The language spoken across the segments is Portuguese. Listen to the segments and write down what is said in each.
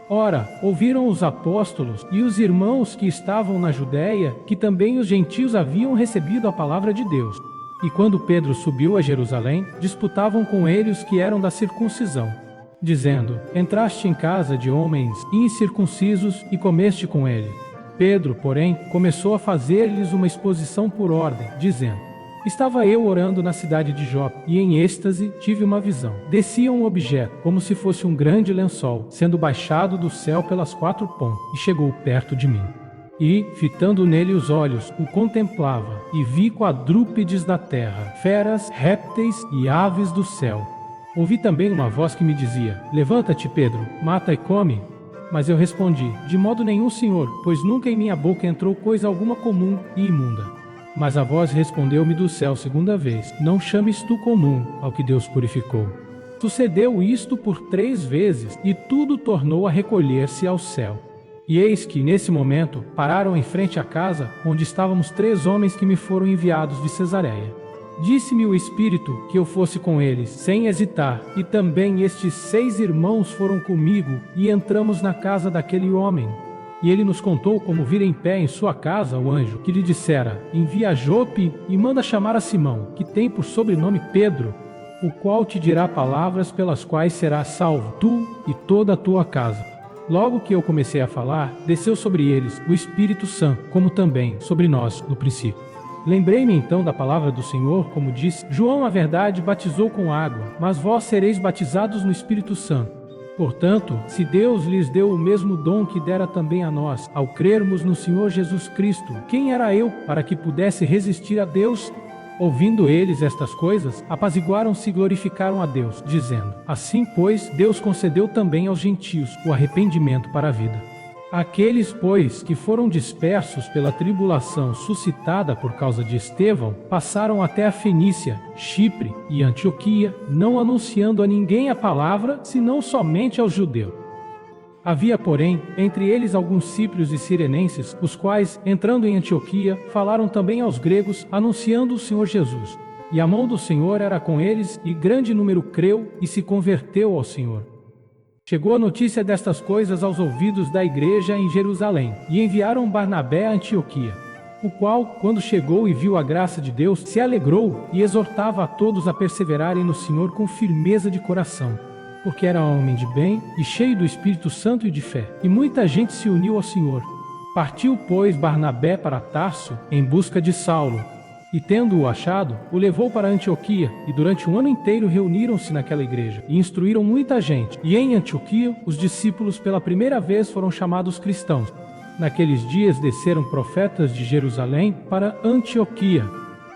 Ora, ouviram os apóstolos e os irmãos que estavam na Judéia que também os gentios haviam recebido a palavra de Deus. E quando Pedro subiu a Jerusalém, disputavam com ele os que eram da circuncisão, dizendo: Entraste em casa de homens incircuncisos e comeste com eles. Pedro, porém, começou a fazer-lhes uma exposição por ordem, dizendo: Estava eu orando na cidade de Jope, e em êxtase tive uma visão. Descia um objeto, como se fosse um grande lençol, sendo baixado do céu pelas 4 pontas, e chegou perto de mim. E, fitando nele os olhos, o contemplava, e vi quadrúpedes da terra, feras, répteis e aves do céu. Ouvi também uma voz que me dizia: Levanta-te, Pedro, mata e come. Mas eu respondi: De modo nenhum, Senhor, pois nunca em minha boca entrou coisa alguma comum e imunda. Mas a voz respondeu-me do céu segunda vez: Não chames tu comum ao que Deus purificou. Sucedeu isto por 3 vezes, e tudo tornou a recolher-se ao céu. E eis que, nesse momento, pararam em frente à casa, onde estávamos 3 homens que me foram enviados de Cesareia. Disse-me o Espírito que eu fosse com eles, sem hesitar, e também estes 6 irmãos foram comigo, e entramos na casa daquele homem. E ele nos contou como vira em pé em sua casa o anjo, que lhe dissera: Envia a Jope e manda chamar a Simão, que tem por sobrenome Pedro, o qual te dirá palavras pelas quais serás salvo, tu e toda a tua casa. Logo que eu comecei a falar, desceu sobre eles o Espírito Santo, como também sobre nós no princípio. Lembrei-me então da palavra do Senhor, como disse: João, a verdade, batizou com água, mas vós sereis batizados no Espírito Santo. Portanto, se Deus lhes deu o mesmo dom que dera também a nós, ao crermos no Senhor Jesus Cristo, quem era eu para que pudesse resistir a Deus? Ouvindo eles estas coisas, apaziguaram-se e glorificaram a Deus, dizendo: Assim, pois, Deus concedeu também aos gentios o arrependimento para a vida. Aqueles, pois, que foram dispersos pela tribulação suscitada por causa de Estevão, passaram até a Fenícia, Chipre e Antioquia, não anunciando a ninguém a palavra, senão somente aos judeus. Havia, porém, entre eles alguns cíprios e cirenenses, os quais, entrando em Antioquia, falaram também aos gregos, anunciando o Senhor Jesus. E a mão do Senhor era com eles, e grande número creu e se converteu ao Senhor. Chegou a notícia destas coisas aos ouvidos da igreja em Jerusalém, e enviaram Barnabé a Antioquia, o qual, quando chegou e viu a graça de Deus, se alegrou e exortava a todos a perseverarem no Senhor com firmeza de coração, porque era homem de bem e cheio do Espírito Santo e de fé, e muita gente se uniu ao Senhor. Partiu, pois, Barnabé para Tarso em busca de Saulo, e tendo-o achado, o levou para Antioquia, e durante 1 ano inteiro reuniram-se naquela igreja, e instruíram muita gente. E em Antioquia, os discípulos pela primeira vez foram chamados cristãos. Naqueles dias desceram profetas de Jerusalém para Antioquia,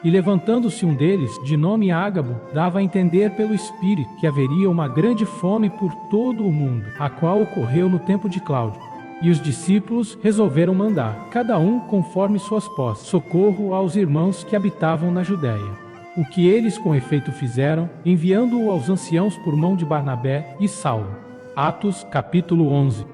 e levantando-se um deles, de nome Ágabo, dava a entender pelo Espírito que haveria uma grande fome por todo o mundo, a qual ocorreu no tempo de Cláudio. E os discípulos resolveram mandar, cada um conforme suas posses, socorro aos irmãos que habitavam na Judéia. O que eles com efeito fizeram, enviando-o aos anciãos por mão de Barnabé e Saulo. Atos, capítulo 11.